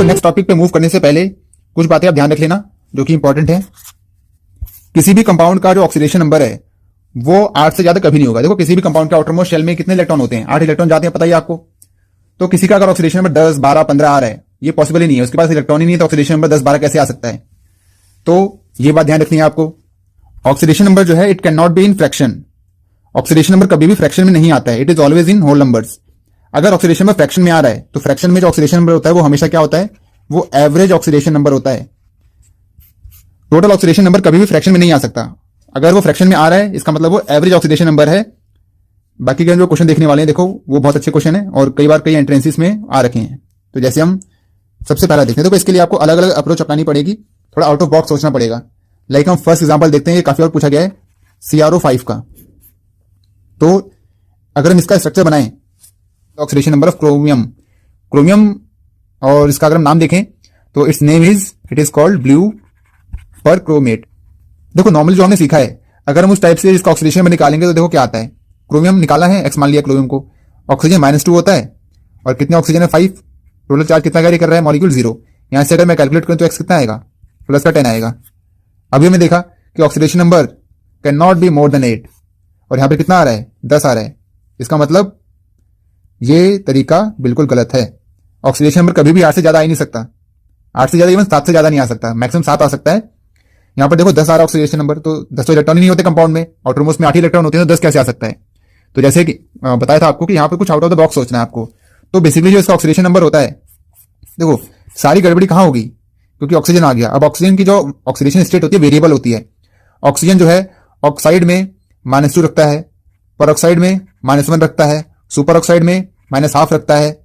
Next topic पे move करने से पहले कुछ बातें आप ध्यान रख लेना जो कि इंपॉर्टेंट है। किसी भी कंपाउंड का जो ऑक्सीडेशन नंबर है वो 8 से ज्यादा कभी नहीं होगा। देखो किसी भी कंपाउंड के आउटरमोस्ट शेल में कितने इलेक्ट्रॉन होते हैं? 8 इलेक्ट्रॉन जाते हैं, पता ही आपको। तो किसी का अगर ऑक्सीडेशन नंबर 10, 12, 15 आ रहा है, ये पॉसिबल ही नहीं है, उसके पास इलेक्ट्रॉन ही नहीं है, तो ऑक्सीडेशन नंबर 10, 12 कैसे आ सकता है? तो ये बात ध्यान रखनी है आपको। ऑक्सीडेशन नंबर जो है it can not be in fraction. Oxidation number कभी भी फ्रैक्शन में नहीं आता है, it is always in whole numbers. अगर ऑक्सीडेशन नंबर फ्रैक्शन में आ रहा है तो फ्रैक्शन में जो ऑक्सीडेशन नंबर होता है वो हमेशा क्या होता है? वो एवरेज ऑक्सीडेशन नंबर होता है। टोटल ऑक्सीडेशन नंबर कभी भी फ्रैक्शन में नहीं आ सकता। अगर वो फ्रैक्शन में आ रहा है इसका मतलब वो एवरेज ऑक्सीडेशन नंबर है। बाकी के जो क्वेश्चन देखने वाले हैं देखो वो बहुत अच्छे क्वेश्चन है और कई बार कई एंट्रेंसेस में आ रखे हैं। तो जैसे हम सबसे पहला देखते हैं, देखो इसके लिए आपको अलग अलग अप्रोच अपनानी पड़ेगी, थोड़ा आउट ऑफ बॉक्स सोचना पड़ेगा। लाइक हम फर्स्ट एग्जांपल देखते हैं, ये काफी और पूछा गया है CrO5 का। तो अगर हम इसका स्ट्रक्चर बनाएं, ऑक्सीडेशन नंबर ऑफ क्रोमियम और इसका अगर हम नाम देखें तो इट इज कॉल्ड ब्लू पर क्रोमेट। देखो नॉर्मली जो हमने सीखा है, अगर हम उस टाइप से इसका ऑक्सीडेशन में निकालेंगे तो देखो क्या आता है। क्रोमियम निकाला है, एक्स मान लिया क्रोमियम को, ऑक्सीजन -2 होता है और कितने ऑक्सीजन है? 5। टोटल चार्ज कितना कैरी कर रहा है? मॉलिक्यूल 0। यहां से अगर मैं कैलकुलेट करूं तो एक्स कितना आएगा? प्लस का 10 आएगा। अभी हमने देखा कि oxidation number can not be more than 8 और यहां पर कितना आ रहा है? 10 आ रहा है। इसका मतलब ये तरीका बिल्कुल गलत है। ऑक्सीडेशन नंबर कभी भी 8 से ज्यादा आ ही नहीं सकता। 8 से ज्यादा, इवन 7 से ज्यादा नहीं आ सकता, मैक्सिमम 7 आ सकता है। यहां पर देखो 10 आ रहा है ऑक्सीडेशन नंबर, तो 10 तो इलेक्ट्रॉन ही नहीं होते कंपाउंड में, आउटरमोस्ट में 8 इलेक्ट्रॉन होते हैं, तो 10 कैसे आ सकता है? तो जैसे कि बताया था आपको कि यहां पर कुछ आउट ऑफ द बॉक्स सोचना है आपको। तो बेसिकली जो इसका ऑक्सीडेशन नंबर होता है, देखो सारी गड़बड़ी कहां होगी? क्योंकि ऑक्सीजन आ गया। अब ऑक्सीजन की जो ऑक्सीडेशन स्टेट होती है वेरिएबल होती है। ऑक्सीजन जो है ऑक्साइड में -2 रखता है, पर ऑक्साइड में -1 रखता है, सुपर ऑक्साइड में -1/2 रखता है,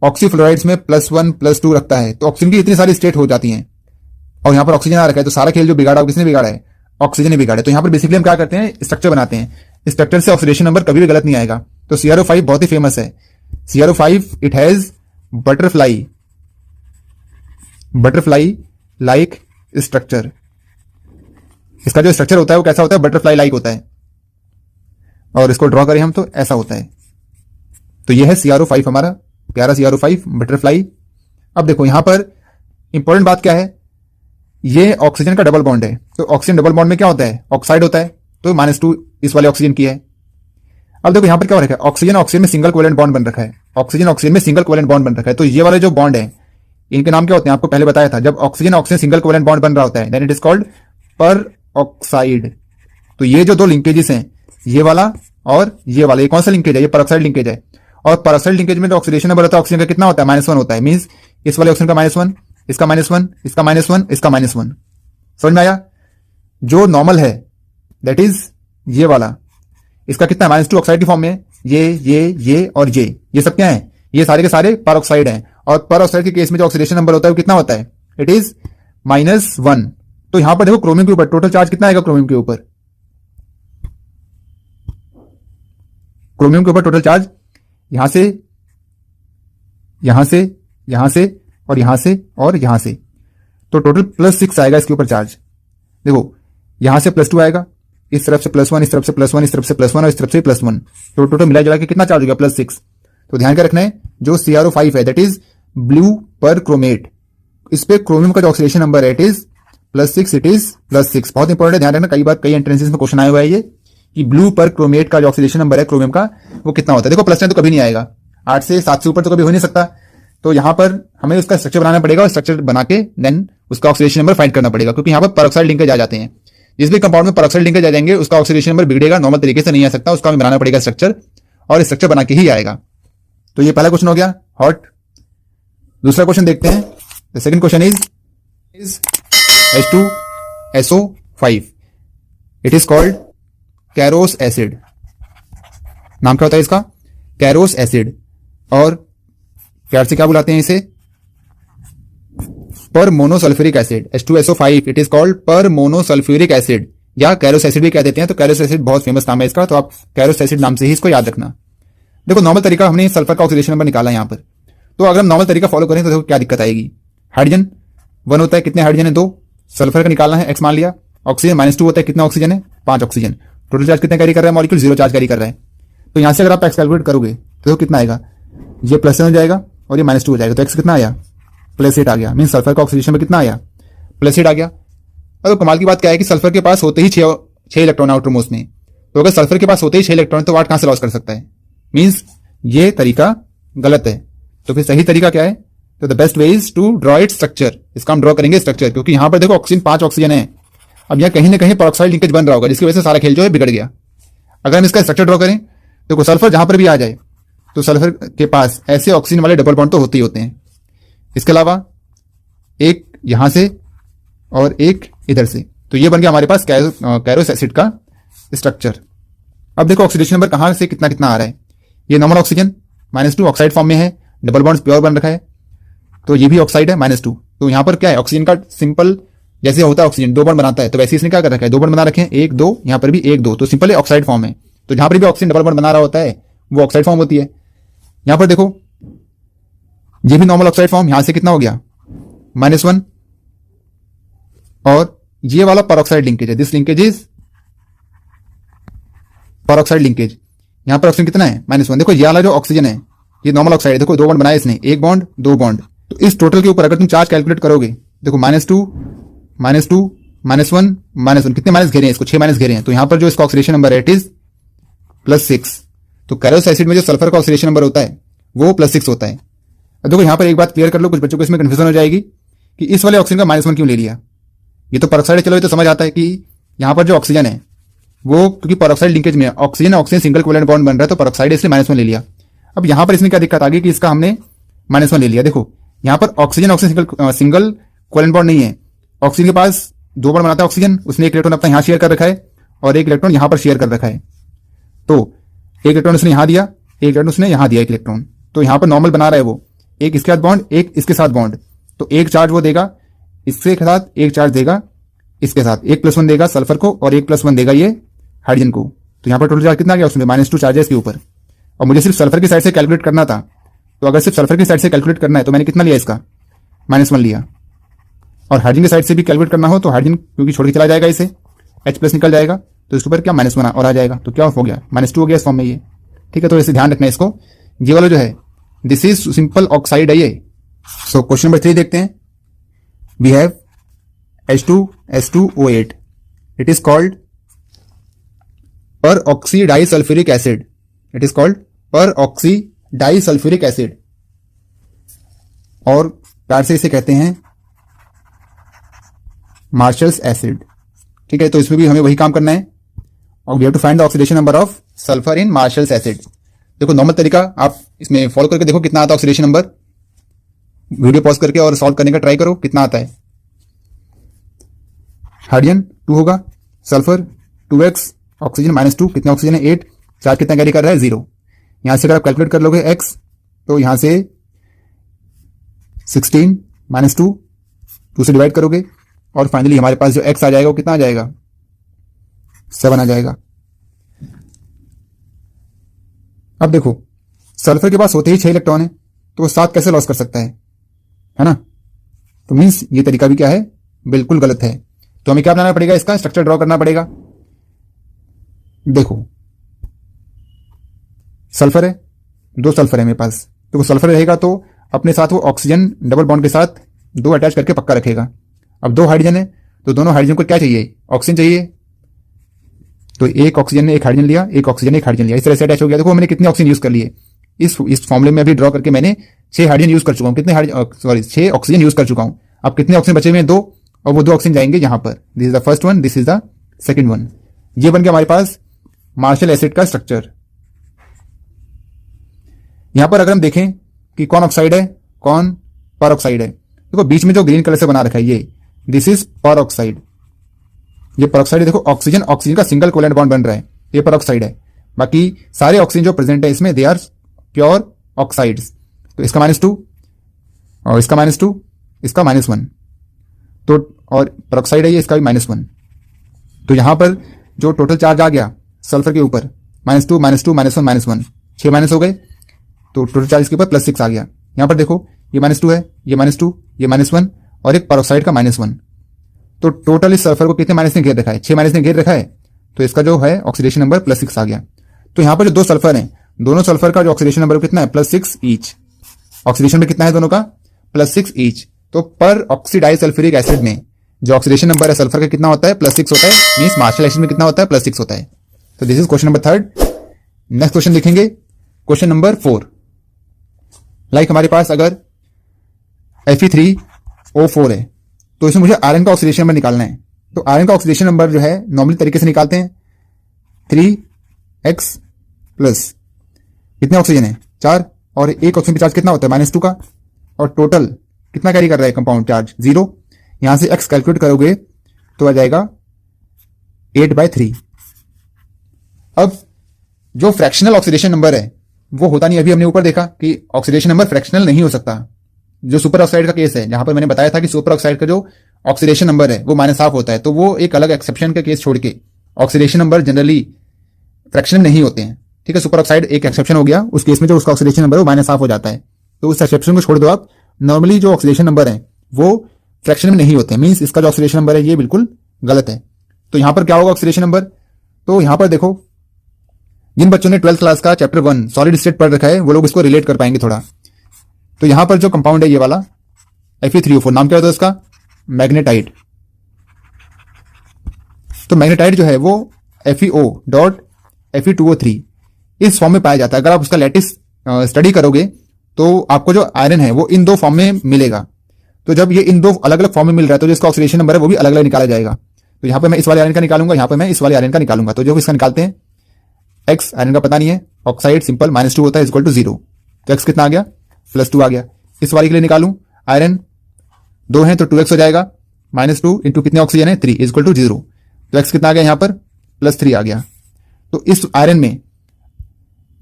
ऑक्सीफ्लोराइड्स में +1 +2 रखता है। तो ऑक्सीजन की इतनी सारी स्टेट हो जाती हैं और यहां पर ऑक्सीजन आ रखा है, तो सारा खेल जो बिगाड़ा किसने बिगाड़ा है? ऑक्सीजन ने बिगाड़ा। तो यहां पर बेसिकली हम क्या करते हैं? स्ट्रक्चर बनाते हैं। स्ट्रक्चर से ऑक्सीडेशन नंबर कभी भी गलत नहीं आएगा। तो CrO5 बहुत ही फेमस है। CrO5 it has butterfly like structure. इसका जो स्ट्रक्चर होता है वो कैसा होता है? बटरफ्लाई लाइक होता है। और इसको ड्रॉ करें हम तो ऐसा होता है। तो ये है CrO5, हमारा प्यारा CrO5 बटरफ्लाई। अब देखो यहां पर इंपॉर्टेंट बात क्या है? ये ऑक्सीजन का डबल बॉन्ड है। तो ऑक्सीजन डबल बॉन्ड में क्या होता है? ऑक्साइड होता है। तो -2 इस वाले ऑक्सीजन की है। अब देखो यहां पर क्या हो रखा है? ऑक्सीजन में सिंगल कोवेलेंट बॉन्ड बन रखा है। ऑक्सीजन में सिंगल कोवेलेंट बॉन्ड बन रखा है। तो ये वाले जो बॉन्ड है इनके नाम क्या होते हैं? आपको पहले बताया था, जब ऑक्सीजन सिंगल कोवेलेंट बॉन्ड बन रहा होता है then it is called peroxide. तो ये जो दो लिंकेजेस हैं, ये वाला और ये वाला, ये कौन सा लिंकेज है? ये परऑक्साइड लिंकेज है। और परऑक्साइड लिंकेज में जो ऑक्सीडेशन नंबर होता है ऑक्सीजन का कितना होता है? -1 होता है। मींस इस वाले ऑक्सीजन का -1, इसका -1, इसका -1, इसका -1। समझ में आया? जो नॉर्मल है दैट इज ये वाला, इसका कितना? -2 ऑक्साइड की फॉर्म में। ये और ये सब क्या है? ये सारे के सारे परऑक्साइड हैं। और परऑक्साइड के केस में जो ऑक्सीडेशन नंबर होता है वो कितना होता है? It is -1। तो यहां पर देखो क्रोमियम के ऊपर टोटल चार्ज कितना आएगा? क्रोमियम के ऊपर टोटल चार्ज यहां से और यहां से, तो टोटल +6 आएगा इसके ऊपर चार्ज। देखो यहां से +2 आएगा, इस तरफ से +1, इस तरफ से +1, इस तरफ से +1 और इस तरफ से +1। तो टोटल मिला जुला के कितना चार्ज हो गया? +6। तो ध्यान क्या रखना है, जो CrO5 है दैट इज ब्लू पर क्रोमेट, इस पे क्रोमियम का जो ऑक्सीडेशन नंबर है इट इज +6, इट इज +6। बहुत इंपॉर्टेंट है, ध्यान रखना। कई बार कई एंट्रेंसेस में क्वेश्चन आया हुआ है ये कि ब्लू पर क्रोमेट का जो ऑक्सीडेशन नंबर है क्रोमियम का वो कितना होता है? देखो +10 तो कभी नहीं आएगा, 8 से 7 से ऊपर तो कभी हो नहीं सकता। तो यहां पर हमें उसका स्ट्रक्चर बनाना पड़ेगा और स्ट्रक्चर बना के देन उसका ऑक्सीडेशन नंबर फाइंड करना पड़ेगा, क्योंकि यहां पर परऑक्साइड लिंकेज आ जाते हैं। जिस भी कंपाउंड में परऑक्साइड लिंकेज आ जाएंगे उसका ऑक्सीडेशन नंबर बिगड़ेगा, नॉर्मल तरीके से नहीं आ सकता, उसका हमें बनाना पड़ेगा स्ट्रक्चर और स्ट्रक्चर बना के ही आएगा। तो ये पहला क्वेश्चन हो गया हॉट। दूसरा क्वेश्चन देखते हैं। The second question is H2SO5 it is called Caro's acid. नाम क्या होता है इसका? Caro's acid. और प्यार से क्या बुलाते हैं इसे? Per monosulphuric acid. H2SO5 it is called per monosulphuric acid या कैरोस एसिड भी कह देते हैं। तो कैरोस एसिड बहुत फेमस नाम है इसका, तो आप कैरोस एसिड नाम से ही इसको याद रखना। देखो नॉर्मल तरीका, हमने सल्फर का ऑक्सीडेशन नंबर निकाला यहां पर। तो अगर हम नॉर्मल तरीका फॉलो करें तो देखो क्या दिक्कत आएगी। हाइड्रोजन 1 होता है, कितने हाइड्रोजन है? 2। सल्फर का निकालना है, x मान लिया। ऑक्सीजन -2 होता है, कितना ऑक्सीजन है? 5 ऑक्सीजन। टोटल चार्ज कितना कैरी कर रहा है? मॉलिक्यूल 0 चार्ज कैरी कर रहा है। तो यहां से अगर आप एक्स कैलकुलेट करोगे तो कितना आएगा? ये +1 हो जाएगा और ये -2 हो जाएगा। तो एक्स कितना आया? +8 आ गया, मीन सल्फर का ऑक्सीडेशन में कितना आया, +8 आ गया। तो कमाल की बात क्या है कि सल्फर के पास होते ही 6 इलेक्ट्रॉन आउटर मोस्ट में, तो अगर सल्फर के पास होते ही 6 इलेक्ट्रॉन तो 8 कहां से लॉस कर सकता है, मीन्स ये तरीका गलत है। तो फिर सही तरीका क्या है, तो the best way is to draw it structure. इसका हम ड्रॉ करेंगे स्ट्रक्चर, क्योंकि यहां पर देखो ऑक्सीजन 5 ऑक्सीजन है। अब यहां कहीं ना कहीं पेरोक्साइड लिंकेज बन रहा होगा, जिसकी वजह से सारा खेल जो है बिगड़ गया। अगर हम इसका स्ट्रक्चर ड्रॉ करें तो सल्फर जहां पर भी आ जाए तो सल्फर के पास ऐसे ऑक्सीजन वाले डबल बॉन्ड तो होते ही होते हैं। इसके अलावा एक यहां से और एक इधर से, तो ये बन गया हमारे पास कैरोस एसिड का स्ट्रक्चर। अब देखो ऑक्सीडेशन नंबर कहां से कितना कितना आ रहा है। ये नॉर्मल ऑक्सीजन -2 ऑक्साइड फॉर्म में है, डबल बॉन्ड प्योर बन रखा है, तो ये भी ऑक्साइड है -2। तो यहां पर क्या है, ऑक्सीजन का सिंपल जैसे होता है ऑक्सीजन 2 बॉन्ड बनाता है, तो वैसे इसने क्या कर रखा है, 2 बॉन्ड बना रखे हैं, 1 2, यहां पर भी 1 2, तो सिंपल ऑक्साइड फॉर्म है। तो जहां पर भी ऑक्सीजन डबल बॉन्ड बना रहा होता है वो ऑक्साइड फॉर्म होती है। यहां पर देखो ये भी नॉर्मल ऑक्साइड फॉर्म, यहां से कितना हो गया -1, और ये वाला पेरोक्साइड लिंकेज है, this linkage is peroxide linkage. यहां पर ऑक्सीजन कितना है -1। देखो ये वाला जो ऑक्सीजन है ये नॉर्मल ऑक्साइड है, देखो 2 बॉन्ड बनाए इसने, 1 बॉन्ड 2 बॉन्ड, तो इस टोटल के ऊपर अगर तुम चार्ज कैलकुलेट करोगे, देखो -2 -1 -1, कितने माइनस घेरे हैं इसको, 6 माइनस घेरे हैं। तो यहां पर जो इसका ऑक्सीडेशन नंबर है इट इज +6। तो कैरोस एसिड में जो सल्फर का ऑक्सीडेशन नंबर होता है वो +6 होता है। अब देखो यहां पर एक बात क्लियर कर लो, कुछ बच्चों को इसमें कंफ्यूजन हो जाएगी कि इस वाले ऑक्सीजन का -1 क्यों ले लिया। ये तो पेरोक्साइड, चलो ये तो समझ आता है कि यहां पर जो ऑक्सीजन है वो क्योंकि पेरोक्साइड लिंकेज में ऑक्सीजन सिंगल कोवेलेंट बॉन्ड बन रहा है, तो पेरोक्साइड इसलिए -1 ले लिया। अब यहां पर इसमें क्या दिक्कत आ गई कि इसका हमने -1 ले लिया। देखो यहां पर ऑक्सीजन सिंगल कोवेलेंट बॉन्ड नहीं है, ऑक्सीजन के पास 2 बॉन्ड बनाता है ऑक्सीजन, उसने 1 इलेक्ट्रॉन अपना यहां शेयर कर रखा है और 1 इलेक्ट्रॉन यहां पर शेयर कर रखा है। तो 1 इलेक्ट्रॉन उसने यहां दिया, 1 इलेक्ट्रॉन उसने यहां दिया 1 इलेक्ट्रॉन, तो यहां पर नॉर्मल बना रहा है वो, एक इसके साथ बॉन्ड एक इसके साथ बॉन्ड, तो एक चार्ज वो देगा इसके साथ, एक चार्ज देगा इसके साथ, 1 + 1 देगा सल्फर को और 1 + 1 देगा ये हाइड्रोजन को। तो यहां पर टोटल चार्ज कितना आ गया उसमें -2 चार्जेस के ऊपर। और मुझे सिर्फ सल्फर की साइड से कैलकुलेट करना था, तो अगर सिर्फ सल्फर की साइड से कैलकुलेट करना है तो मैंने कितना लिया इसका -1 लिया। और हाइड्रोजन की साइड से भी कैलकुलेट करना हो तो हाइड्रोजन क्योंकि छोड़ के चला जाएगा इसे, H+ निकल जाएगा, तो इसके ऊपर क्या -1 और आ जाएगा, तो क्या हो गया -2 हो गया इस फॉर्म में ये। ठीक है, तो इसे ध्यान रखना है इसको। ये वाला जो है दिस इज सिंपल ऑक्साइड है ये। सो क्वेश्चन नंबर 3 देखते हैं। We have H2SO8, it is called peroxy disulphuric acid, it is called peroxy disulphuric acid, और प्यार से इसे कहते हैं मार्शल्स एसिड। ठीक है, तो इसमें भी हमें वही काम करना है, और we have to find the oxidation number of sulphur in Marshall's acid. देखो नॉर्मल तरीका आप इसमें फॉलो करके देखो कितना आता है ऑक्सीडेशन नंबर, वीडियो पॉज करके और सॉल्व करने का ट्राई करो कितना आता है। हाइड्रोजन 2 होगा, सल्फर 2x, ऑक्सीजन -2, कितने ऑक्सीजन है 8, चार्ज कितना कैरी कर रहा है 0। यहां से अगर आप कैलकुलेट कर लोगे x, तो यहां से 16 -2 से डिवाइड करोगे और फाइनली हमारे पास जो x आ जाएगा वो कितना आ जाएगा 7 आ जाएगा। अब देखो सल्फर के पास होते ही 6 इलेक्ट्रॉन है, तो वो 7 कैसे लॉस कर सकता है ना। तो मीन्स ये तरीका भी क्या है, बिल्कुल गलत है। तो हमें क्या बनाना पड़ेगा, इसका स्ट्रक्चर ड्रॉ करना पड़ेगा। देखो सल्फर है, 2 सल्फर है मेरे पास, तो वो सल्फर रहेगा तो अपने साथ वो ऑक्सीजन डबल बॉन्ड के साथ 2 अटैच करके पक्का रखेगा। अब 2 हाइड्रोजन है, तो दोनों हाइड्रोजन को क्या चाहिए, ऑक्सीजन चाहिए, तो एक ऑक्सीजन ने एक हाइड्रोजन लिया, एक ऑक्सीजन ने एक हाइड्रोजन लिया, इस तरह से अटैच हो गया। देखो मैंने कितने ऑक्सीजन यूज कर लिए इस फॉर्मूले में अभी ड्रॉ करके मैंने 6 हाइड्रोजन यूज कर चुका हूं, कितने 6 ऑक्सीजन यूज कर चुका हूं। अब कितने ऑक्सीजन बचे हुए हैं 2, और वो 2 ऑक्सीजन जाएंगे यहां पर, this is the first one, this is the second one. ये बन गया हमारे पास मार्शल एसिड का स्ट्रक्चर। यहां पर अगर हम देखें कि कौन ऑक्साइड है कौन परऑक्साइड है, देखो बीच में जो ग्रीन कलर से बना रखा है ये, दिस इज परऑक्साइड, ये परऑक्साइड है। देखो ऑक्सीजन का सिंगल कोवेलेंट बॉन्ड बन रहा है, ये परऑक्साइड है। बाकी सारे ऑक्सीजन जो प्रेजेंट है इसमें दे आर प्योर ऑक्साइड्स। तो इसका -2 और इसका -2, इसका -1, तो और परऑक्साइड है ये, इसका भी -1। तो यहां पर जो टोटल चार्ज आ गया सल्फर के ऊपर -2 -2 -1 -1, 6 माइनस हो गए, तो टोटल चार्ज के ऊपर +6 आ गया। यहां पर देखो ये -2 है, ये -2, ये -1 और एक परऑक्साइड का -1, तो टोटल इस सल्फर को कितने माइनस ने घेर रखा है, 6 माइनस ने घेर रखा है, तो इसका जो है ऑक्सीडेशन नंबर +6 आ गया। तो यहां पर जो 2 सल्फर हैं, दोनों सल्फर का जो ऑक्सीडेशन नंबर कितना है +6 ईच, ऑक्सीडेशन में कितना है दोनों का +6 ईच। तो पर ऑक्सीडाइज सल्फ्यूरिक एसिड में जो ऑक्सीडेशन नंबर है सल्फर का कितना होता है, +6 होता है। मींस मार्शल एसिड में कितना होता है, +6 होता है। तो this is question number 3। Next question देखेंगे, क्वेश्चन नंबर 4। लाइक हमारे पास अगर Fe3O4 है तो इसमें मुझे आयरन का ऑक्सीडेशन नंबर निकालना है। तो आयरन का ऑक्सीडेशन नंबर जो है नॉर्मली तरीके से निकालते हैं 3x प्लस कितने ऑक्सीजन है 4, और एक ऑक्सीजन चार्ज कितना होता है -2 का, और टोटल कितना कैरी कर रहा है कंपाउंड चार्ज 0। यहां से x कैलकुलेट करोगे तो आ जाएगा 8/3। अब जो फ्रैक्शनल ऑक्सीडेशन नंबर है वो होता नहीं, अभी हमने ऊपर देखा कि ऑक्सीडेशन नंबर फ्रैक्शनल नहीं हो सकता। जो सुपर ऑक्साइड का केस है जहां पर मैंने बताया था कि सुपर ऑक्साइड का जो ऑक्सीडेशन नंबर है वो -1/2 होता है, तो वो एक अलग एक्सेप्शन का केस छोड़ के ऑक्सीडेशन नंबर जनरली फ्रैक्शन में नहीं होते हैं। ठीक है, सुपर ऑक्साइड एक एक्सेप्शन हो गया, उस केस में जो उसका ऑक्सीडेशन नंबर है वो -1/2 हो जाता है। तो उस एक्सेप्शन को छोड़ दो आप, नॉर्मली जो ऑक्सीडेशन नंबर है वो फ्रैक्शन में नहीं होते, मींस इसका जो ऑक्सीडेशन नंबर है ये बिल्कुल गलत है। तो यहां पर क्या होगा ऑक्सीडेशन नंबर, तो यहां पर देखो जिन बच्चों ने 12th क्लास का चैप्टर 1 सॉलिड स्टेट पढ़ रखा है वो लोग इसको रिलेट कर पाएंगे थोड़ा। तो यहां पर जो कंपाउंड है ये वाला Fe3O4, नाम क्या होता है उसका, मैग्नेटाइट। तो मैग्नेटाइट जो है वो FeO.Fe2O3 इस फॉर्म में पाया जाता है। अगर आप उसका लैटिस स्टडी करोगे तो आपको जो आयरन है वो इन दो फॉर्म में मिलेगा। तो जब ये इन दो अलग अलग फॉर्म में मिल रहा है तो जिसका ऑक्सीडेशन नंबर है वो भी अलग अलग निकाला जाएगा। तो यहां पे मैं इस वाले आयरन का निकालूंगा, यहां पे मैं इस वाले आयरन का निकालूंगा। तो जो इसका निकालते हैं, x आयरन का पता नहीं है, ऑक्साइड सिंपल -2 होता है इक्वल टू 0। तो x कितना आ गया, +2 आ गया। इस वाले के लिए निकालूं, आयरन 2 है तो 2x हो जाएगा, -2 इंटू कितने ऑक्सीजन है 3 इक्वल टू 0। तो x कितना आ गया यहाँ पर, +3 आ गया। तो इस आयरन में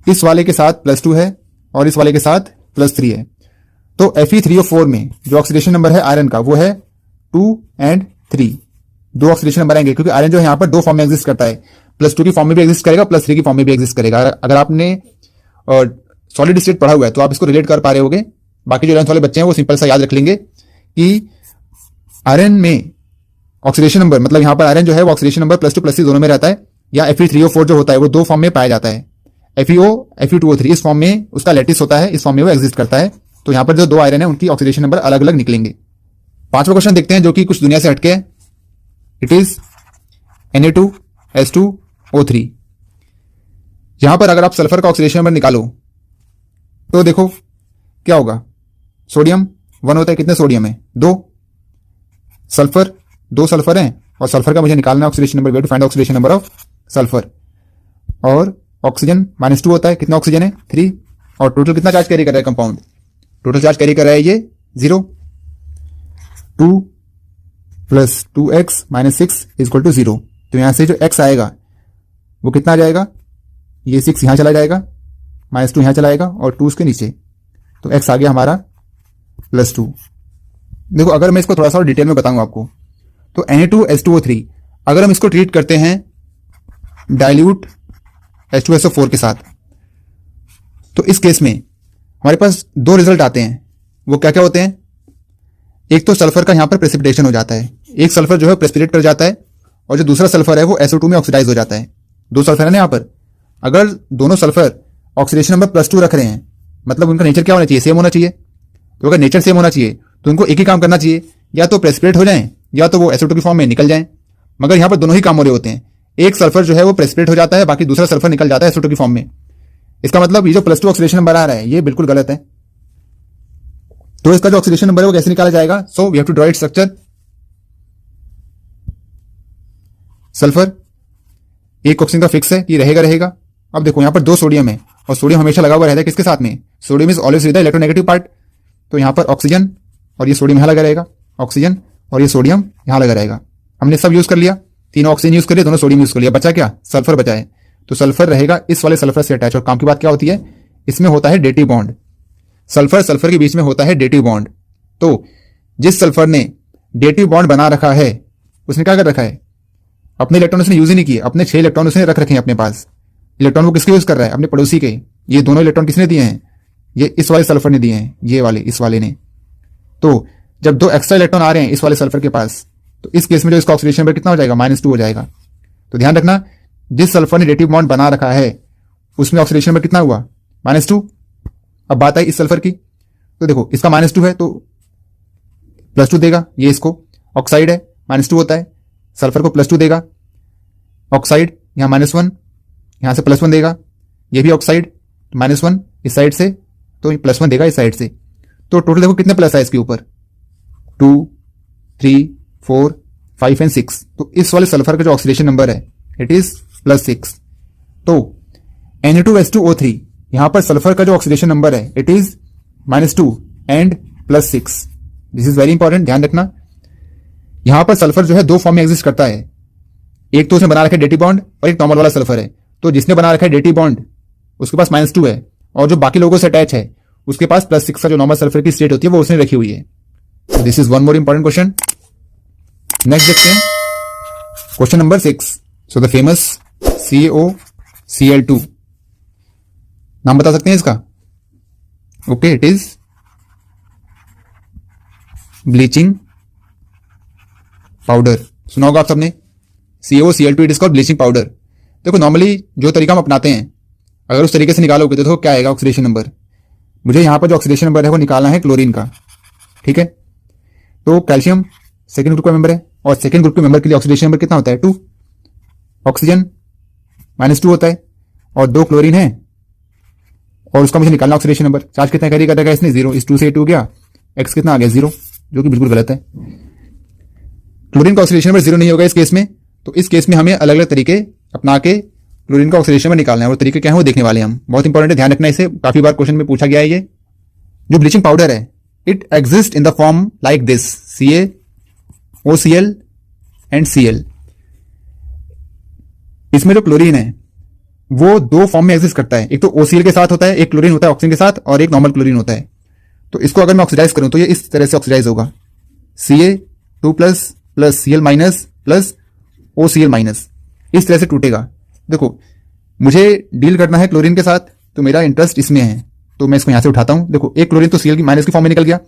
इस वाले के साथ +2 है और इस वाले के साथ +3 है। तो Fe3O4 में जो ऑक्सीडेशन नंबर है आयरन का वो है 2 और 3, 2 ऑक्सीडेशन नंबर आएंगे, क्योंकि आयरन जो है यहाँ पर 2 फॉर्म में एग्जिस्ट करता है, +2 की फॉर्म में भी एग्जिस्ट करेगा, +3 की फॉर्म में भी एग्जिस्ट करेगा। अगर आपने सॉलिड स्टेट पढ़ा हुआ है तो आप इसको रिलेट कर पा रहे होगे। बाकी जो 11th वाले बच्चे हैं वो सिंपल सा याद रख लेंगे कि आयरन में ऑक्सीडेशन नंबर, मतलब यहां पर आयरन जो है वो ऑक्सीडेशन नंबर +2 +3 दोनों में रहता है, या Fe3O4 जो होता है वो 2 फॉर्म में पाया जाता है, FeO Fe2O3 इस फॉर्म में उसका लैटिस होता है, इस फॉर्म में वो एग्जिस्ट करता है। तो यहां पर जो 2 आयरन है उनकी ऑक्सीडेशन नंबर अलग अलग निकलेंगे। 5वां क्वेश्चन देखते हैं जो कि कुछ दुनिया से हटके है। It is Na2S2O3। यहां पर अगर आप सल्फर का ऑक्सीडेशन नंबर निकालो तो देखो क्या होगा, सोडियम 1 होता है, कितने सोडियम है 2, सल्फर 2 सल्फर हैं, और सल्फर का मुझे निकालना है oxidation number, way to find oxidation number of sulphur. और ऑक्सीजन -2 होता है, कितना ऑक्सीजन है 3, और टोटल कितना चार्ज कैरी कर रहा है कंपाउंड, टोटल चार्ज कैरी कर रहा है ये 0। 2 + 2x - 6 = 0। तो यहां से जो x आएगा वो कितना आ जाएगा, ये 6 यहां चला जाएगा, -2 यहां चला जाएगा और 2 उसके नीचे, तो x आ गया हमारा +2। देखो अगर मैं इसको थोड़ा सा डिटेल में बताऊंगा आपको, तो Na2S2O3 अगर हम इसको ट्रीट करते हैं डाइल्यूट H2SO4 के साथ, तो इस केस में हमारे पास 2 रिजल्ट आते हैं। वो क्या क्या होते हैं, एक तो सल्फर का यहां पर प्रेसिपिटेशन हो जाता है, एक सल्फर जो है प्रेसिपिटेट कर जाता है, और जो दूसरा सल्फर है वो SO2 में ऑक्सीडाइज हो जाता है। 2 सल्फर है ना यहाँ पर, अगर दोनों सल्फर ऑक्सीडेशन नंबर +2 रख रहे हैं, मतलब उनका नेचर क्या होना चाहिए, सेम होना चाहिए। तो अगर नेचर सेम होना चाहिए तो उनको एक ही काम करना चाहिए, या तो प्रेसिपिटेट हो जाएं या तो वो SO2 की फॉर्म में निकल जाएं। मगर यहां पर दोनों ही काम हो रहे होते हैं, एक सल्फर जो है वो प्रेसिपिटेट हो जाता है, बाकी दूसरा सल्फर निकल जाता है SO2 की फॉर्म में। इसका मतलब ये जो +2 ऑक्सीडेशन नंबर आ रहा है ये बिल्कुल गलत है। तो इसका जो ऑक्सीडेशन नंबर है वो कैसे निकाला जाएगा, so we have to draw it structure. Sulphur एक ऑक्सीजन का फिक्स है कि रहेगा। अब देखो यहां पर 2 सोडियम है, और सोडियम हमेशा लगा हुआ रहता है किसके साथ में, sodium is always with the electronegative part. तो यहां पर ऑक्सीजन और ये सोडियम यहां लगा रहेगा, ऑक्सीजन और ये सोडियम यहां लगा रहेगा। हमने सब यूज कर लिया, तीनों ऑक्सीजन यूज कर लिया, दोनों सोडियम यूज कर लिया, बचा क्या, सल्फर बचा है। तो सल्फर रहेगा इस वाले सल्फर से अटैच, और काम की बात क्या होती है, इसमें होता है डेटिव बॉन्ड, सल्फर के बीच में होता है डेटिव बॉन्ड। तो जिस सल्फर ने डेटिव बॉन्ड बना रखा है उसने क्या कर रखा है, अपने इलेक्ट्रॉन उसने यूज ही नहीं किए, अपने 6 इलेक्ट्रॉन उसने रख रखे हैं अपने पास। इलेक्ट्रॉन वो किसके यूज कर रहा है, अपने पड़ोसी के। ये दोनों इलेक्ट्रॉन किसने दिए हैं, ये इस वाले सल्फर ने दिए हैं, ये वाले इस वाले ने। तो जब 2 एक्स्ट्रा इलेक्ट्रॉन आ रहे हैं इस वाले सल्फर के पास, तो इस केस में जो इसका ऑक्सीडेशन नंबर कितना हो जाएगा, -2 हो जाएगा। तो ध्यान रखना, जिस सल्फर ने डेटिव बॉन्ड बना रखा है उसमें ऑक्सीडेशन नंबर कितना हुआ, -2। अब बात आई इस सल्फर की, तो देखो इसका -2 है तो +2 देगा, ये इसको ऑक्साइड है -2 होता है, सल्फर को +2 देगा, ऑक्साइड यहाँ -1, यहां से +1 देगा, ये भी ऑक्साइड -1 इस साइड से, तो +1 देगा इस साइड से। तो टोटल देखो कितने प्लस है इसके ऊपर, 2 3 4 5 एंड 6। तो इस वाले सल्फर का जो ऑक्सीडेशन नंबर है इट इज +6। तो Na2H2O3 यहां पर सल्फर का जो ऑक्सीडेशन नंबर है it is -2 and +6। This is very important, ध्यान रखना। यहां पर सल्फर जो है दो फॉर्म में एग्जिस्ट करता है, एक तो उसने बना रखा है डेटी बॉन्ड और एक नॉर्मल वाला सल्फर है। तो जिसने बना रखा है डेटी बॉन्ड उसके पास -2 है, और जो बाकी लोगों से अटैच है उसके पास +6 का जो नॉर्मल सल्फर की स्टेट होती है वो उसने रखी हुई है। तो this is one more important question. Next देखते हैं question number 6। So the famous CaOCl2, नाम बता सकते हैं इसका? Okay, it is bleaching powder. सुना होगा आप सबने, CaOCl2 it is called bleaching powder. देखो नॉर्मली जो तरीका हम अपनाते हैं अगर उस तरीके से निकालोगे तो देखो क्या आएगा ऑक्सीडेशन नंबर। मुझे यहां पर जो ऑक्सीडेशन नंबर है वो निकालना है क्लोरीन का, ठीक है। तो कैल्शियम सेकंड ग्रुप का मेंबर है और सेकंड ग्रुप के मेंबर के लिए ऑक्सीडेशन नंबर कितना होता है? 2। ऑक्सीजन -2 होता है और 2 क्लोरीन है और उसका मुझे निकालना ऑक्सीडेशन नंबर। चार्ज कितना कैरी करेगा इसने? 0। इस 2 से 2 गया, x कितना आ गया? 0, जो कि बिल्कुल गलत है। क्लोरीन का ऑक्सीडेशन नंबर 0 नहीं होगा इस केस में। तो इस केस में हमें अलग अलग तरीके अपना के क्लोरीन का ऑक्सीडेशन नंबर निकालना है, और तरीके क्या है वो देखने वाले हैं हम। बहुत इंपॉर्टेंट है, ध्यान रखना इसे, काफी बार क्वेश्चन में पूछा गया है। ये जो ब्लीचिंग पाउडर है it exist in the form like this, CaOCl and Cl। इसमें जो क्लोरीन है वो दो फॉर्म में एग्जिस्ट करता है, एक तो OCl के साथ होता है, एक क्लोरीन होता है ऑक्सीजन के साथ, और एक नॉर्मल क्लोरीन होता है। तो इसको अगर मैं ऑक्सीडाइज करूं तो ये इस तरह से ऑक्सीडाइज होगा, Ca2+ + Cl- + OCl-, इस तरह से टूटेगा। देखो मुझे डील करना है क्लोरीन के साथ, तो मेरा इंटरेस्ट इसमें है, तो मैं इसको यहां से उठाता हूं। देखो एक क्लोरीन तो Cl की माइनस की फॉर्म में निकल गया,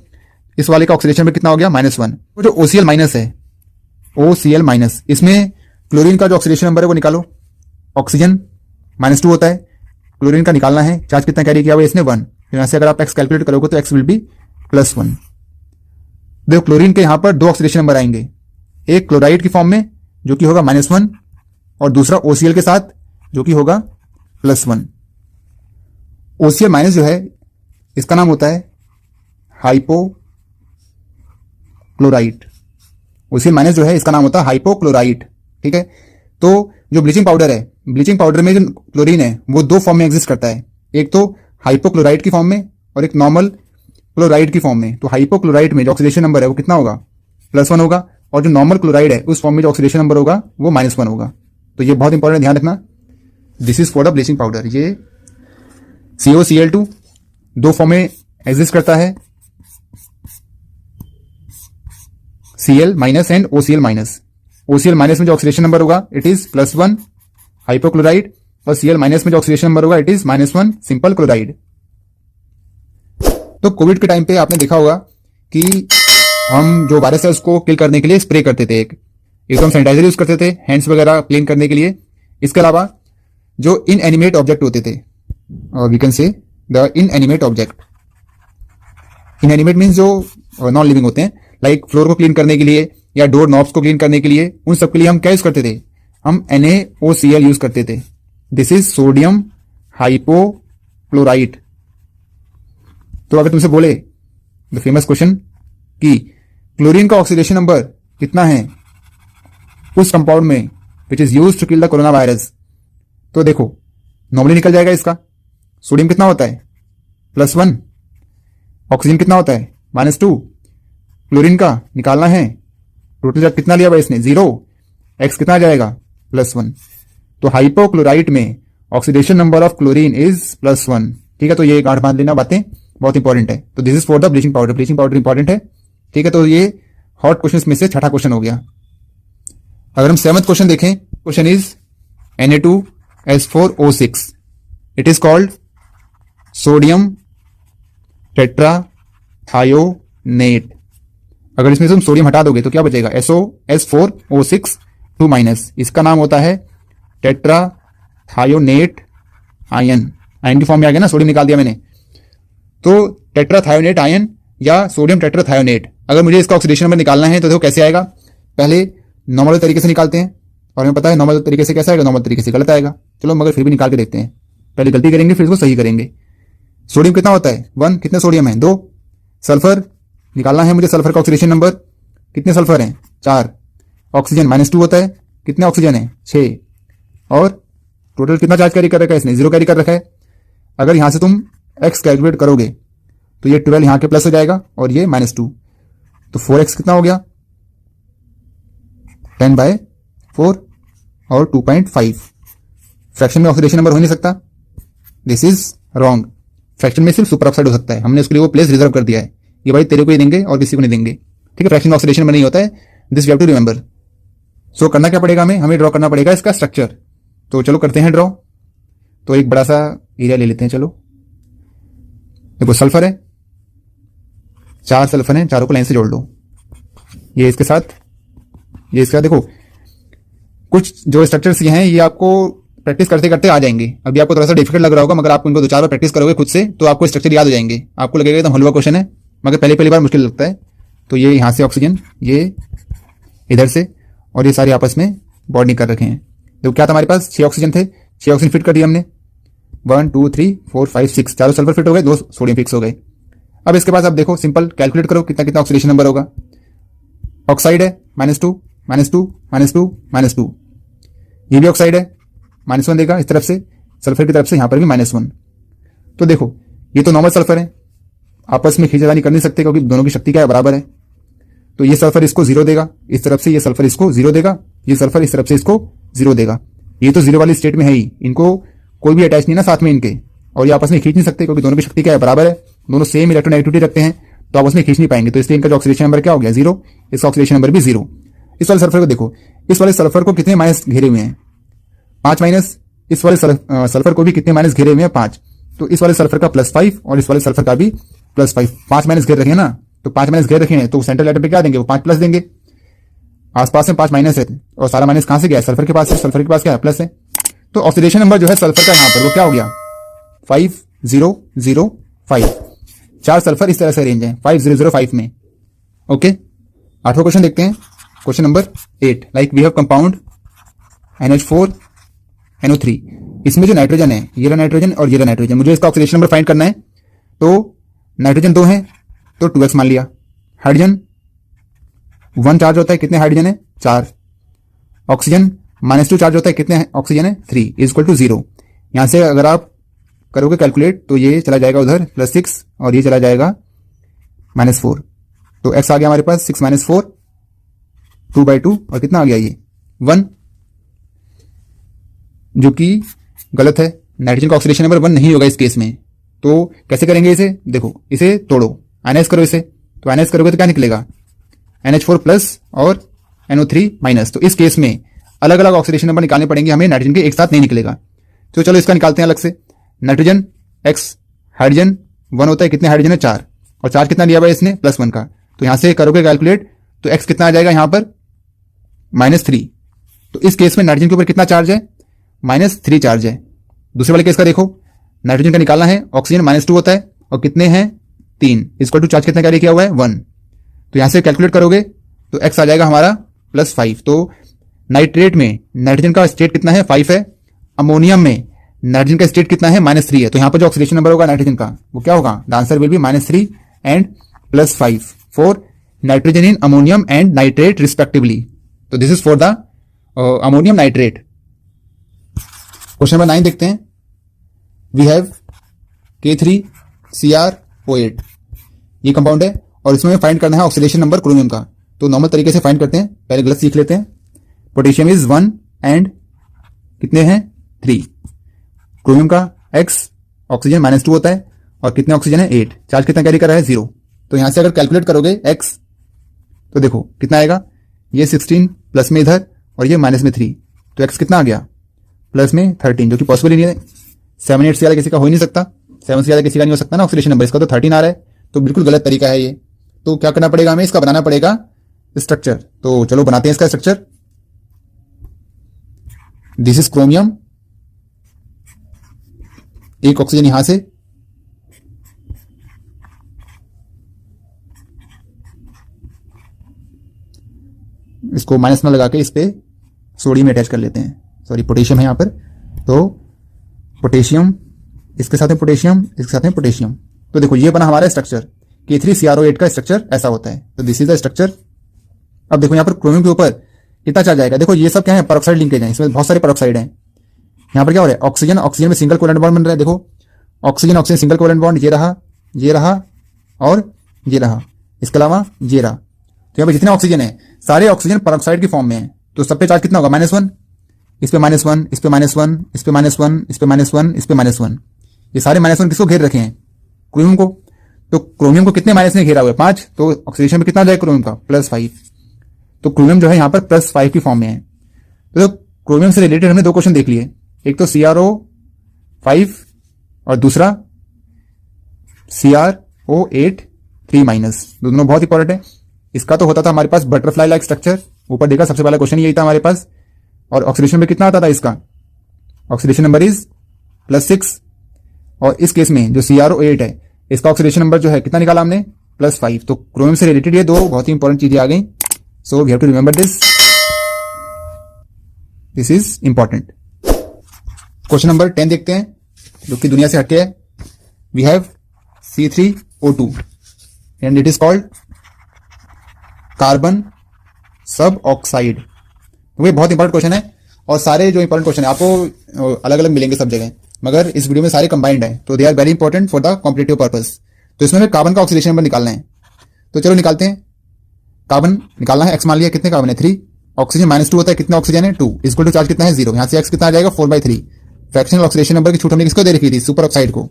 इस वाले का ऑक्सीडेशन में कितना हो गया? -1। तो जो OCl- है, OCl-, इसमें क्लोरीन का जो ऑक्सीडेशन नंबर है वो निकालो। ऑक्सीजन -2 होता है, क्लोरीन का निकालना है, चार्ज कितना कैरी किया हुआ इसने? 1। यहां से अगर आप x कैलकुलेट करोगे तो x विल बी +1। देखो क्लोरीन के यहां पर दो ऑक्सीडेशन नंबर आएंगे, एक क्लोराइड की फॉर्म में जो कि होगा -1 और दूसरा OCl के साथ जो कि होगा +1। OCl- जो है इसका नाम होता है हाइपोक्लोराइट। OCl- जो है इसका नाम होता है हाइपोक्लोराइट, ठीक है। तो जो ब्लीचिंग पाउडर है, ब्लीचिंग पाउडर में जो क्लोरीन है वो दो फॉर्म में एग्जिस्ट करता है, एक तो हाइपोक्लोराइट की फॉर्म में और एक नॉर्मल क्लोराइड की फॉर्म में। तो हाइपोक्लोराइट में जो ऑक्सीडेशन नंबर है वो कितना होगा? +1 होगा, और जो नॉर्मल क्लोराइड है उस फॉर्म में जो ऑक्सीडेशन नंबर होगा वो -1 होगा। तो ये बहुत इंपॉर्टेंट, ध्यान रखना। This is for the bleaching powder. ये CaOCl2 दो फॉर्म में एग्जिस्ट करता है, Cl- एंड OCl-। OCl- में जो ऑक्सीडेशन नंबर होगा इट इज +1 हाइपोक्लोराइड, और Cl- में जो ऑक्सीडेशन नंबर होगा इट इज -1 सिंपल क्लोराइड। तो कोविड के टाइम पे आपने देखा होगा कि हम जो वायरस है उसको किल करने के लिए स्प्रे करते थे, एक तो हम सैनिटाइजर यूज करते थे हैंड्स वगैरह क्लीन करने के लिए। इसके अलावा जो इनएनिमेट ऑब्जेक्ट होते थे, we can say the inanimate object. Inanimate means जो नॉन लिविंग होते हैं, लाइक फ्लोर को क्लीन करने के लिए या डोर नॉब्स को क्लीन करने के लिए, उन सब के लिए हम क्या यूज करते थे? हम NaOCl यूज करते थे। This is sodium hypochlorite. तो अगर तुमसे बोले द फेमस क्वेश्चन कि क्लोरीन का ऑक्सीडेशन नंबर कितना है उस कंपाउंड में which is used to kill the corona virus, तो देखो नॉर्मली निकल जाएगा इसका। सोडियम कितना होता है? +1। ऑक्सीजन कितना होता है? -2। क्लोरीन का निकालना है, टोटल कितना लिया हुआ इसने? 0। x कितना आ जाएगा? +1। तो हाइपोक्लोराइट में oxidation number of chlorine is +1, ठीक है। तो ये गांठ बांध लेना, बातें बहुत इंपॉर्टेंट है। तो this is for the bleaching powder. Bleaching powder important है, ठीक है। तो ये हॉट क्वेश्चन में से छठा क्वेश्चन हो गया। अगर हम 7th क्वेश्चन देखें, question is Na2S4O6। It is called sodium tetrathionate. अगर इसमें से तुम सोडियम हटा दोगे तो क्या बचेगा? SO4O6 2-। इसका नाम होता है टेट्राथायोनेट आयन। आयन की फॉर्म में आ गया ना, सोडियम निकाल दिया मैंने। तो टेट्राथायोनेट आयन या सोडियम टेट्राथायोनेट, अगर मुझे इसका ऑक्सीडेशन नंबर निकालना है तो देखो कैसे आएगा, पहले नॉर्मल तरीके से निकालते हैं और हमें पता है नॉर्मल तरीके से कैसा आएगा, नॉर्मल तरीके से गलत आएगा। चलो मगर फिर भी निकाल के देखते हैं, पहले गलती करेंगे फिर इसको सही करेंगे। सोडियम कितना होता है 1, कितने सोडियम है 2, सल्फर निकालना है मुझे, सल्फर का ऑक्सीडेशन नंबर, कितने सल्फर हैं 4, ऑक्सीजन -2 होता है, कितने ऑक्सीजन है 6, और टोटल कितना चार्ज कैरी कर रखा है इसने 0 कैरी कर रखा है। अगर यहां से तुम x कैलकुलेट करोगे तो ये 12 यहां के प्लस हो जाएगा और ये -2, तो 4x कितना हो गया 10/4 और 2.5। फ्रैक्शन में ऑक्सीडेशन नंबर हो नहीं सकता, दिस इज रॉन्ग। फ्रैक्शन में सिर्फ सुपर ऑक्साइड हो सकता है, हमने उसके लिए वो प्लेस रिजर्व कर दिया है, ये भाई तेरे को ही देंगे और किसी को नहीं देंगे, ठीक है। फ्रैक्शन में ऑक्सीडेशन नंबर नहीं होता है, this you have to remember. So करना क्या पड़ेगा, हमें ड्रॉ करना पड़ेगा इसका स्ट्रक्चर। तो चलो करते हैं ड्रॉ। तो एक बड़ा सा एरिया ले लेते हैं, चलो देखो सल्फर है, 4 सल्फर है, चारों को लाइन से जोड़ लो, ये इसके साथ, ये इसके साथ। देखो कुछ जो स्ट्रक्चर्स ये हैं ये आपको प्रैक्टिस करते करते आ जाएंगे, अभी आपको थोड़ा सा डिफिकल्ट लग रहा होगा, मगर आप इनको 2-4 बार प्रैक्टिस करोगे खुद से तो आपको स्ट्रक्चर याद हो जाएंगे, आपको लगेगा एकदम हलवा क्वेश्चन है, मगर पहली बार मुश्किल लगता है। तो ये यहां से ऑक्सीजन, ये इधर से, और ये सारे आपस में बॉन्डिंग कर रखे हैं। देखो क्या था हमारे पास 6 ऑक्सीजन थे, 6 ऑक्सीजन फिट कर दिया हमने, 1 2 3 4 5 6, चारों सल्फर फिट हो गए, 2 सोडियम फिक्स हो गए। अब इसके बाद आप देखो सिंपल कैलकुलेट करो कितना कितना ऑक्सीडेशन नंबर होगा। ऑक्साइड है -2 -2 -2 -2, ये भी ऑक्साइड है -1 देगा इस तरफ से, सल्फर की तरफ से यहां पर भी -1। तो देखो ये तो नॉर्मल सल्फर है, आपस में खींचातानी कर नहीं सकते क्योंकि दोनों की शक्ति क्या है बराबर है। तो ये सल्फर इसको 0 देगा इस तरफ से, ये सल्फर इसको 0 देगा, ये सल्फर इस तरफ से इसको 0 देगा। ये तो 0 वाली स्टेट में है ही, इनको कोई भी अटैच नहीं ना साथ में इनके, और ये आपस में खींच नहीं सकते क्योंकि दोनों की शक्ति क्या है बराबर है, दोनों सेम इलेक्ट्रोनेगेटिविटी रखते हैं, तो आपस में खींच नहीं पाएंगे। तो इसलिए इनका जो ऑक्सीडेशन नंबर क्या हो गया 0, इसका ऑक्सीडेशन नंबर भी 0। इस वाले सल्फर को देखो, इस वाले सल्फर को कितने माइनस घेरे हुए हैं 5 माइनस, इस वाले सल्फर को भी कितने माइनस घेरे हुए हैं 5, तो इस वाले सल्फर का +5 और इस वाले सल्फर का भी +5, 5 माइनस घेर रखे हैं ना, तो 5 माइनस घेर रखे हैं तो सेंट्रल एटम पे क्या देंगे वो 5 प्लस देंगे, आसपास में 5 माइनस है और सारा माइनस कहां से गया है सल्फर के पास है, सल्फर के पास क्या है प्लस है। तो ऑक्सीडेशन नंबर जो है सल्फर का यहां पर वो क्या हो गया 5005, 4 सल्फर इस तरह से अरेंज है 5005 में। ओके, 8वां क्वेश्चन देखते हैं, question number 8। Like we have compound NH4 NO3, इसमें जो नाइट्रोजन है ये रहा नाइट्रोजन और ये रहा नाइट्रोजन, मुझे इसका ऑक्सीडेशन नंबर फाइंड करना है। तो नाइट्रोजन 2 है तो 2x मान लिया, हाइड्रोजन 1 चार्ज होता है, कितने हाइड्रोजन है 4, ऑक्सीजन -2 चार्ज होता है, कितने ऑक्सीजन है 3 = 0। यहां से अगर आप करोगे कैलकुलेट तो ये चला जाएगा उधर +6 और ये चला जाएगा -4, तो x आ गया हमारे पास 6 - 4 2/2 और कितना आ गया ये 1, जो कि गलत है, नाइट्रोजन का ऑक्सीडेशन नंबर 1 नहीं होगा इस केस में। तो कैसे करेंगे इसे, देखो इसे तोड़ो, आयनाइज करो इसे, तो आयनाइज करोगे तो क्या निकलेगा NH4+ और NO3-। तो इस केस में अलग अलग ऑक्सीडेशन नंबर निकालने पड़ेंगे हमें, नाइट्रोजन के एक साथ नहीं निकलेगा। तो चलो इसका निकालते हैं अलग से। नाइट्रोजन x, हाइड्रोजन 1 होता है, कितने हाइड्रोजन है 4, और चार्ज कितना दिया हुआ है इसने +1 का, तो यहां से करोगे कैलकुलेट तो x कितना आ जाएगा यहां पर -3। तो इस केस में नाइट्रोजन के ऊपर कितना चार्ज है -3 चार्ज है। दूसरे वाले केस का देखो, नाइट्रोजन का निकालना है, ऑक्सीजन -2 होता है और कितने हैं 3, = चार्ज कितना कैरी किया हुआ है 1। तो यहां से कैलकुलेट करोगे तो x आ जाएगा हमारा +5। तो नाइट्रेट में नाइट्रोजन का स्टेट कितना है 5 है, अमोनियम में नाइट्रोजन का स्टेट कितना है -3 है, तो यहां पर जो ऑक्सीडेशन नंबर होगा नाइट्रोजन का वो क्या होगा, the answer will be -3 and +5 for nitrogen in ammonium and nitrate respectively. तो this is for the ammonium nitrate. Question number 9 देखते हैं। वी हैव K3CrO8, ये कंपाउंड है और इसमें फाइंड करना है ऑक्सीडेशन नंबर क्रोमियम का। तो नॉर्मल तरीके से फाइंड करते हैं, पहले गलत सीख लेते हैं। पोटेशियम इज 1 एंड कितने हैं 3, क्रोमियम का x, ऑक्सीजन -2 होता है और कितने ऑक्सीजन है 8, चार्ज कितना कैरी कर रहा है 0। तो यहां से अगर कैलकुलेट करोगे x तो देखो कितना आएगा, ये 16 प्लस में इधर और ये माइनस में 3, तो x कितना आ गया प्लस में 13, जो कि पॉसिबल ही नहीं है। 7 8 से ज्यादा किसी का हो ही नहीं सकता, 7 से ज्यादा किसी का नहीं हो सकता ना ऑक्सीडेशन नंबर, इसका तो 13 आ रहा है, तो बिल्कुल गलत तरीका है ये। तो क्या करना पड़ेगा हमें, इसका बनाना पड़ेगा स्ट्रक्चर। तो चलो बनाते हैं इसका स्ट्रक्चर। दिस इज क्रोमियम, एक ऑक्सीजन यहां से, इसको -1 लगा के इस पे सोडियम अटैच कर लेते हैं, सॉरी पोटेशियम है यहाँ पर, तो पोटेशियम इसके साथ में पोटेशियम, इसके साथ में पोटेशियम, तो देखो ये बना हमारा स्ट्रक्चर K3CrO8 का स्ट्रक्चर ऐसा होता है। तो दिस इज द स्ट्रक्चर। अब देखो यहाँ पर क्रोमियम के ऊपर कितना चार्ज आएगा, देखो ये सब क्या है, पेरोक्साइड लिंकेज है, इसमें बहुत सारे पेरोक्साइड हैं। यहाँ पर क्या हो रहा है, ऑक्सीजन ऑक्सीजन में सिंगल कोवेलेंट बॉन्ड बन रहा है, देखो oxygen oxygen single covalent bond, ये रहा और ये रहा, इसके अलावा ये रहा। तो यहाँ पर जितने ऑक्सीजन है सारे ऑक्सीजन पेरोक्साइड की फॉर्म में है, तो सब पे चार्ज कितना होगा, -1, इस पे -1, इस पे -1, इस पे -1, इस पे -1, इस पे -1। ये सारे -1 किसको घेर रखे हैं, क्रोमियम को। तो क्रोमियम को कितने माइनस ने घेरा हुआ है, 5, तो ऑक्सीडेशन में कितना जाएगा क्रोमियम का, +5। तो क्रोमियम जो है यहाँ पर +5 की फॉर्म में है। तो क्रोमियम से रिलेटेड हमने 2 क्वेश्चन देख लिए, एक तो CrO5 और दूसरा CrO8 3-, दोनों बहुत इंपॉर्टेंट है। इसका तो होता था हमारे पास बटरफ्लाई लाइक स्ट्रक्चर, ऊपर देखा सबसे पहला क्वेश्चन यही था हमारे पास। और ऑक्सीडेशन में कितना आता था इसका, ऑक्सीडेशन नंबर इज +6, और इस केस में जो CrO8 है इसका ऑक्सीडेशन नंबर जो है कितना निकाला हमने, +5। तो क्रोमियम से रिलेटेड ये 2 बहुत ही इंपॉर्टेंट चीजें आ गई, so we have to remember this is important. Question number 10 देखते हैं, जो कि दुनिया से हटके है। We have C3O2 and it is called carbon सब ऑक्साइड। तो ये बहुत इंपॉर्टेंट क्वेश्चन है, और सारे जो इंपॉर्टेंट क्वेश्चन है आपको अलग अलग मिलेंगे सब जगह, मगर इस वीडियो में सारे कंबाइंड है, तो they are very important for the competitive purpose. तो इसमें कार्बन का ऑक्सीडेशन नंबर निकालना है, तो चलो निकालते हैं। कार्बन निकालना है, x मान लिया, कितने कार्बन है 3, ऑक्सीजन -2 होता है, कितना ऑक्सीजन है 2, इक्वल टू चार्ज कितना है 0, यहां से x कितना आ जाएगा 4/3। फ्रैक्शनल ऑक्सीडेशन नंबर की छूट हमने किसको दे रखी थी, सुपर ऑक्साइड को,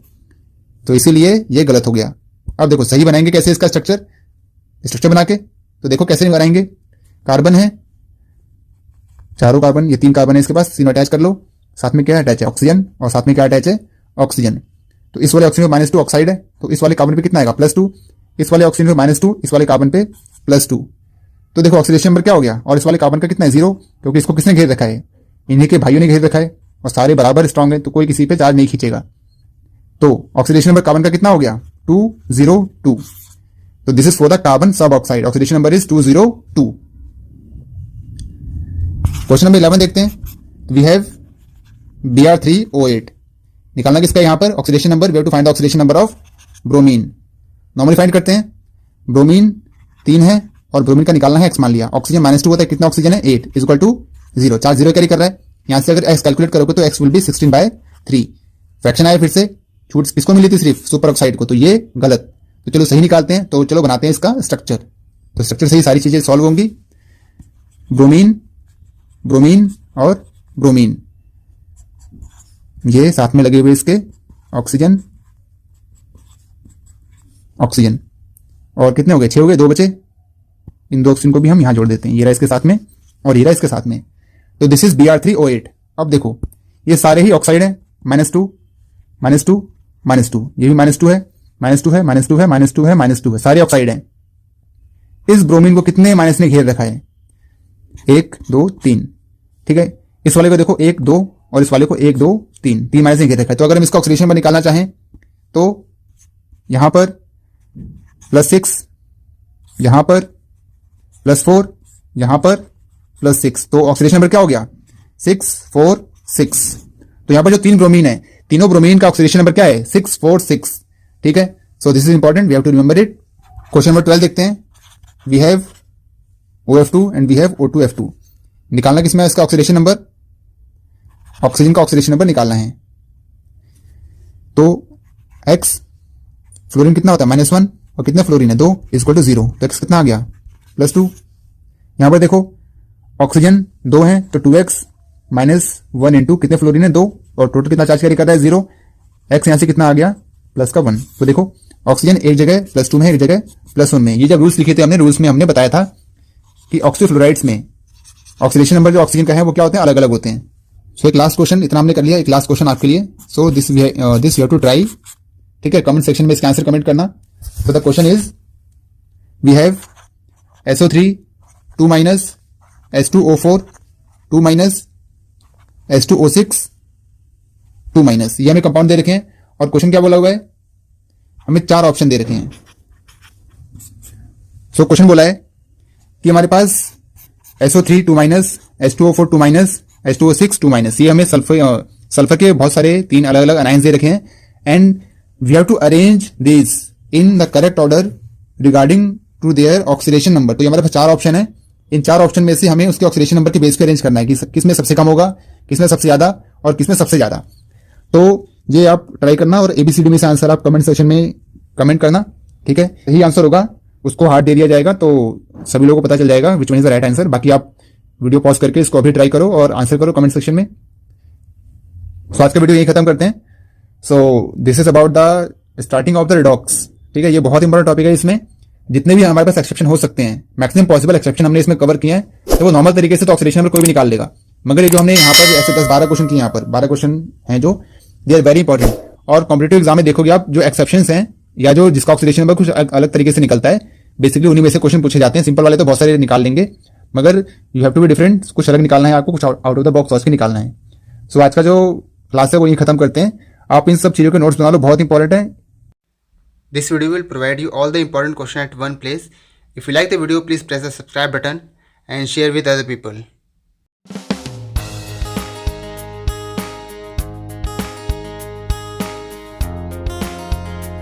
तो इसीलिए ये गलत हो गया। अब देखो सही बनाएंगे कैसे इसका स्ट्रक्चर बना के, तो देखो कैसे बनाएंगे। कार्बन है, चारों कार्बन, ये 3 कार्बन है इसके पास, तीनों अटैच कर लो, साथ में क्या अटैच है ऑक्सीजन, और साथ में क्या अटैच है ऑक्सीजन। तो इस वाले ऑक्सीजन पे -2 ऑक्साइड है, तो इस वाले कार्बन पे कितना आएगा +2, इस वाले ऑक्सीजन पे -2, इस वाले कार्बन पे +2। तो देखो ऑक्सीडेशन नंबर क्या हो गया, और इस वाले कार्बन का कितना है 0, क्योंकि इसको किसने घेर रखा है, इन्हीं के भाइयों ने घेर रखा है, और सारे बराबर स्ट्रांग है, तो कोई किसी पे चार्ज नहीं खींचेगा। तो ऑक्सीडेशन नंबर कार्बन का कितना हो गया 202। तो this is for the carbon सब oxide, oxidation number is 202। Question number 11 देखते हैं। वी हैव Br3O8, निकालना किसका यहां पर oxidation number, we have to find the oxidation number of bromine. Normally find करते हैं, ब्रोमीन 3 है और ब्रोमीन का निकालना है x मान लिया, ऑक्सीजन -2 होता है, कितना ऑक्सीजन है 8, इक्वल टू 0, चार्ज 0 कैरी कर रहा है, यहां से अगर x कैलकुलेट करोगे तो x विल बी 16/3। फ्रैक्शन आया, फिर से छूट किसको मिली थी, सिर्फ सुपर ऑक्साइड को, तो ये गलत। तो चलो सही निकालते हैं, तो चलो बनाते हैं इसका स्ट्रक्चर। तो स्ट्रक्चर से ही सारी चीजें सॉल्व होंगी। ब्रोमीन, ब्रोमीन और ब्रोमीन, ये साथ में लगे हुए इसके ऑक्सीजन, ऑक्सीजन, और कितने हो गए 6 हो गए, 2 बचे, इन 2 ऑक्सीजन को भी हम यहां जोड़ देते हैं, ये रहा इसके साथ में और ये रहा इसके साथ में। तो दिस इज Br3O8। अब देखो ये सारे ही ऑक्साइड है, -2 -2 -2, ये भी -2 है, -2 है, -2 है, -2 है, -2 है, सारे ऑक्साइड हैं। इस ब्रोमीन को कितने माइनस ने घेर रखा है, 1 2 3, ठीक है। इस वाले को देखो 1 2, और इस वाले को 1 2 3, 3 माइनस ने घेर रखा है। तो अगर हम इसका ऑक्सीडेशन नंबर निकालना चाहें तो यहां पर +6, यहां पर +4, यहां पर +6, तो ऑक्सीडेशन नंबर क्या हो गया 6 4 6। तो यहां पर जो 3 ब्रोमीन है, तीनों ब्रोमीन का ऑक्सीडेशन नंबर क्या है 6 4 6, ठीक है। So this is important, we have to remember it. Question number 12 देखते हैं। We have OF2 and we have O2F2, निकालना किसमें है इसका ऑक्सीडेशन नंबर, ऑक्सीजन का ऑक्सीडेशन नंबर निकालना है। तो x, फ्लोरीन कितना होता है -1, और कितने फ्लोरीन है 2, इक्वल टू 0, तो x कितना आ गया +2। यहां पर देखो ऑक्सीजन 2 है, तो 2x -1 इंटू कितने फ्लोरीन है 2, और टोटल कितना चार्ज कैरी कर रहा है 0, x यहां से कितना आ गया +1। तो देखो ऑक्सीजन एक जगह +2 में, एक जगह +1 में। ये जब रूल्स लिखे थे हमने, रूल्स में हमने बताया था कि ऑक्सीफ्लोराइड्स में ऑक्सीडेशन नंबर जो ऑक्सीजन का है वो क्या होते हैं, अलग अलग होते हैं। सो एक लास्ट क्वेश्चन, इतना हमने कर लिया, एक लास्ट क्वेश्चन आपके लिए। So this you have to try, ठीक है। कमेंट सेक्शन में इसका आंसर कमेंट करना। So the question is we have SO3 2- H2O4 2- H2O6 2-, ये हमें कंपाउंड दे रखे हैं, और क्वेश्चन क्या बोला हुआ है, हमें 4 ऑप्शन दे रखे हैं। सो क्वेश्चन बोला है कि हमारे पास SO3 2 minus, H2O4 2 minus, H2O6 2 minus. ये हमें सल्फर के बहुत सारे 3 अलग अलग अनाइंस दे रखे हैं and we have to arrange this in the correct order regarding to their oxidation number. तो ये हमारे पास 4 ऑप्शन है, इन 4 ऑप्शन में से हमें उसके ऑक्सीडेशन नंबर के बेस पे अरेंज करना है कि किसमें सबसे कम होगा, किसमें सबसे ज्यादा और किसमें सबसे ज्यादा। तो ये आप ट्राई करना और ABCD में से आंसर आप कमेंट सेक्शन में कमेंट करना, ठीक है। यही आंसर होगा उसको हार्ट दे दिया जाएगा, तो सभी लोगों को पता चल जाएगा which one is the right answer. बाकी आप वीडियो पॉज करके इसको अभी ट्राई करो और आंसर करो कमेंट सेक्शन में। सो आज का वीडियो यही खत्म करते हैं। सो this is about the starting of the redox, ठीक है। ये बहुत इंपॉर्टेंट टॉपिक है, इसमें जितने भी हमारे पास एक्सेप्शन हो सकते हैं, मैक्सिमम पॉसिबल एक्सेप्शन हमने इसमें कवर किया है। तो वो नॉर्मल तरीके से तो ऑक्सीडेशन नंबर कोई भी निकाल लेगा, मगर ये जो हमने यहाँ पर ऐसे 10-12 क्वेश्चन किए, यहाँ पर 12 क्वेश्चन हैं जो दे आर वेरी इंपॉर्टेंट। और कॉम्पिटेटिव एग्जाम में देखोगे आप जो एक्सेप्शंस हैं या जो जिसका ऑक्सीडेशन नंबर कुछ अलग तरीके से निकलता है, बेसिकली उन्हीं में से क्वेश्चन पूछे जाते हैं। सिंपल वाले तो बहुत सारे निकाल लेंगे, मगर you have to be different, कुछ अलग निकालना है आपको, कुछ आउट ऑफ द बॉक्स सोच के निकालना है। सो आज का जो क्लास है वो यही खत्म करते हैं। आप इन सब चीजों के नोट्स बना लो, बहुत इंपॉर्टेंट है। This video will provide you all the important questions at one place. If you like the video, please press the subscribe button and share with other people.